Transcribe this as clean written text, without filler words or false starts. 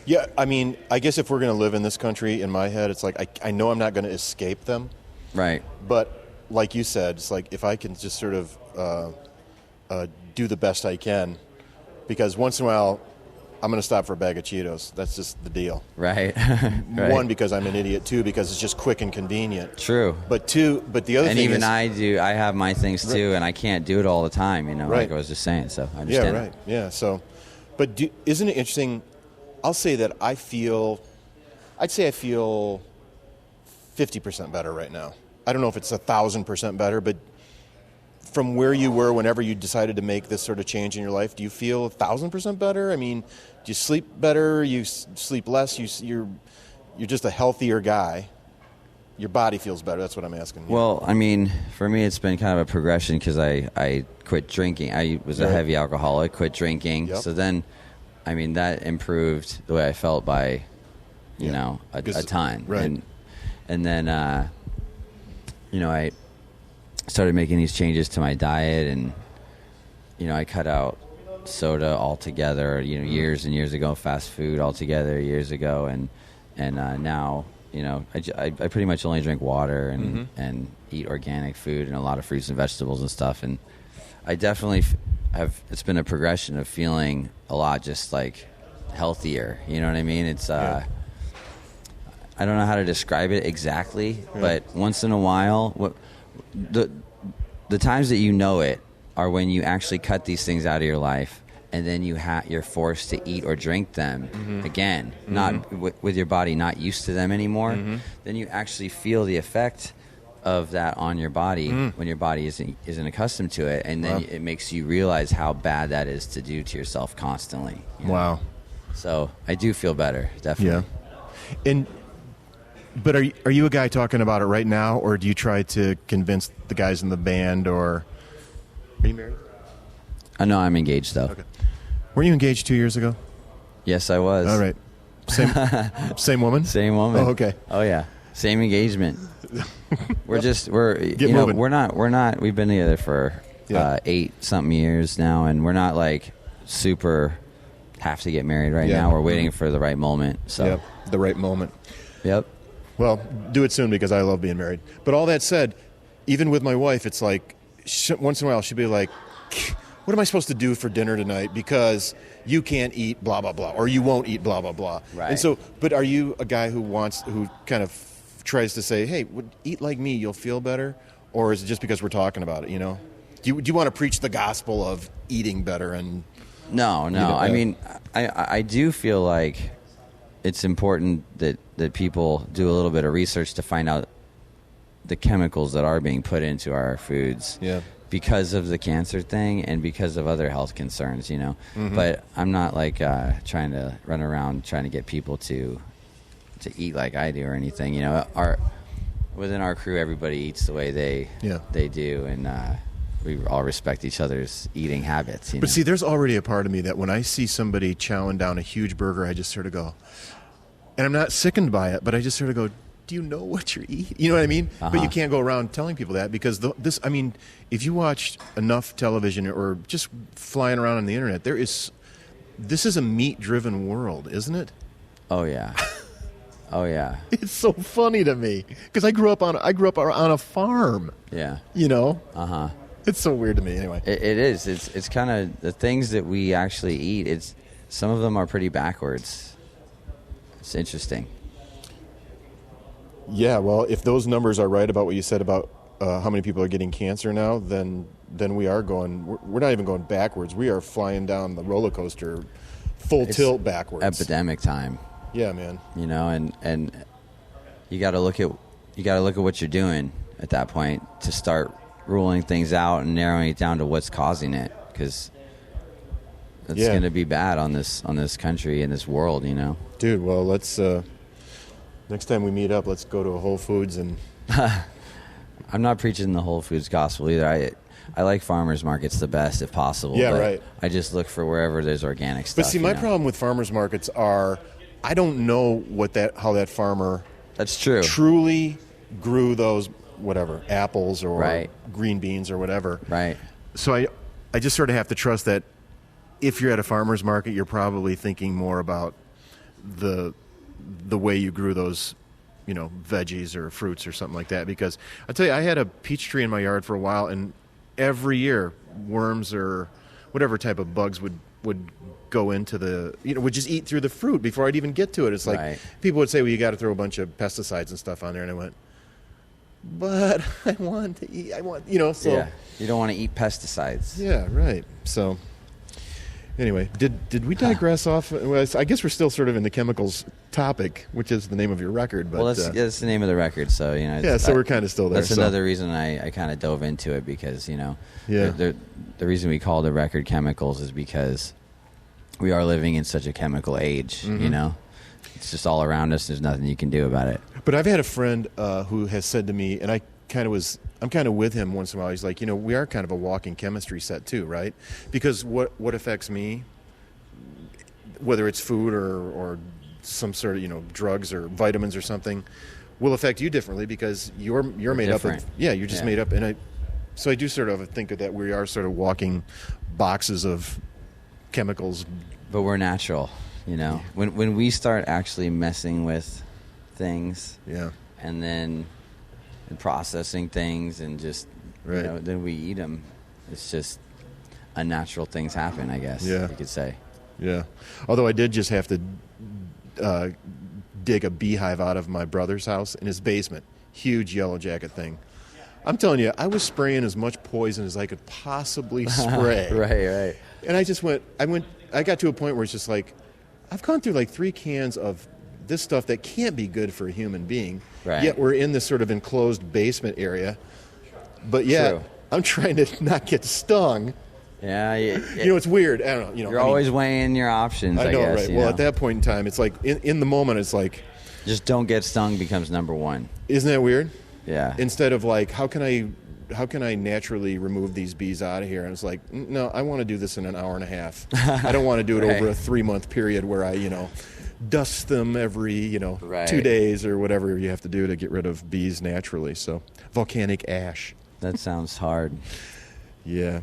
Yeah, I mean, I guess if we're going to live in this country, in my head, it's like I know I'm not going to escape them. Right. But like you said, it's like if I can just sort of do the best I can, because once in a while I'm going to stop for a bag of Cheetos. That's just the deal. Right. Right. One, because I'm an idiot. Two, because it's just quick and convenient. True. But the other and thing even is... I have my things too, and I can't do it all the time, Right. like I was just saying, so I understand. Yeah, right. Yeah, so... But isn't it interesting... I'll say that I'd say I feel 50% better right now. I don't know if it's 1,000% better, but from where you were whenever you decided to make this sort of change in your life, do you feel 1,000% better? I mean, do you sleep better? You sleep less? You're just a healthier guy. Your body feels better. That's what I'm asking. Well, I mean, for me, it's been kind of a progression because I quit drinking. I was a heavy alcoholic, quit drinking. Yep. So then, I mean, that improved the way I felt by, a ton. Right. And then, I started making these changes to my diet, and, I cut out soda altogether, years and years ago, fast food altogether years ago. And now, I pretty much only drink water and eat organic food and a lot of fruits and vegetables and stuff. And I definitely it's been a progression of feeling a lot just like healthier. You know what I mean? It's, I don't know how to describe it exactly, but once in a while, the times that it are when you actually cut these things out of your life, and then you're forced to eat or drink them again, not with your body not used to them anymore. Then you actually feel the effect of that on your body when your body isn't accustomed to it, and then it makes you realize how bad that is to do to yourself constantly. Wow. So I do feel better, definitely. Yeah. But are you a guy talking about it right now, or do you try to convince the guys in the band, or are you married? No, I'm engaged though. Okay. Were you engaged 2 years ago? Yes, I was. All right. Same woman? Same woman. Oh, okay. Oh yeah. Same engagement. We're not we've been together for 8-something years now, and we're not like super have to get married right now. We're waiting for the right moment. So Yep, the right moment. Yep. Well, do it soon, because I love being married. But all that said, even with my wife, it's like once in a while she'll be like, what am I supposed to do for dinner tonight? Because you can't eat blah, blah, blah, or you won't eat blah, blah, blah. Right. And so, but are you a guy who kind of tries to say, hey, eat like me, you'll feel better? Or is it just because we're talking about it, Do you want to preach the gospel of eating better? And No. I mean, I do feel like it's important that people do a little bit of research to find out the chemicals that are being put into our foods. Yeah. Because of the cancer thing and because of other health concerns, But I'm not like trying to run around trying to get people to eat like I do or anything. Within our crew, everybody eats the way they do, and we all respect each other's eating habits. But see, there's already a part of me that when I see somebody chowing down a huge burger, I just sort of go, and I'm not sickened by it, but I just sort of go, do you know what you're eating? You know what I mean? But you can't go around telling people that, because if you watch enough television or just flying around on the internet, this is a meat-driven world, isn't it? Oh yeah. Oh yeah. It's so funny to me, because I grew up on a farm. Yeah. It's so weird to me. Anyway, it is. It's kind of the things that we actually eat. Some of them are pretty backwards. It's interesting. Yeah, well, if those numbers are right about what you said about how many people are getting cancer now, then we are going. We're not even going backwards. We are flying down the roller coaster, tilt backwards. Epidemic time. Yeah, man. And you got to look at what you're doing at that point to start ruling things out and narrowing it down to what's causing it, because it's going to be bad on this country and this world. Dude, well, let's. Next time we meet up, let's go to a Whole Foods and... I'm not preaching the Whole Foods gospel either. I like farmers markets the best if possible. Yeah, but right. I just look for wherever there's organic stuff. But see, my problem with farmers markets are I don't know how that farmer... That's true. ...truly grew those, whatever, apples or green beans or whatever. Right. So I just sort of have to trust that if you're at a farmer's market, you're probably thinking more about the way you grew those, veggies or fruits or something like that. Because I tell you, I had a peach tree in my yard for a while, and every year worms or whatever type of bugs would go into would just eat through the fruit before I'd even get to it. It's like Right. people would say, well, you got to throw a bunch of pesticides and stuff on there, and I went, but I want to eat. So Yeah. You don't want to eat pesticides. yeah, right. So anyway, did we digress off? Well, I guess we're still sort of in the chemicals topic, which is the name of your record. But Well, that's the name of the record, so so we're kind of still there. That's another reason I kind of dove into it, because Yeah. the reason we call the record Chemicals is because we are living in such a chemical age. Mm-hmm. It's just all around us. There's nothing you can do about it. But I've had a friend who has said to me, and I'm kind of with him once in a while. He's like, we are kind of a walking chemistry set too, right? Because what affects me, whether it's food or some sort of drugs or vitamins or something, will affect you differently because you're made different. up of you're just made up. And so I do sort of think of that we are sort of walking boxes of chemicals. But we're natural, When we start actually messing with things, Yeah. and then processing things and just Right. then we eat them. It's just unnatural things happen, I guess. Yeah. You could say. Yeah. Although I did just have to dig a beehive out of my brother's house in his basement. Huge yellow jacket thing. I'm telling you, I was spraying as much poison as I could possibly spray. Right. And I got to a point where it's just like, I've gone through like 3 cans of this stuff that can't be good for a human being. Right. Yet we're in this sort of enclosed basement area. But yeah, True. I'm trying to not get stung. Yeah. It's weird. I don't know. You're always weighing your options, I know, guess. right? Well, at that point in time, it's like in the moment, it's like, just don't get stung becomes number one. isn't that weird? Yeah. Instead of like, how can I naturally remove these bees out of here? And it's like, no, I want to do this in an hour and a half. I don't want to do it Right. over a 3-month period where I, dust them every, Right. 2 days or whatever you have to do to get rid of bees naturally. So volcanic ash. That sounds hard. Yeah.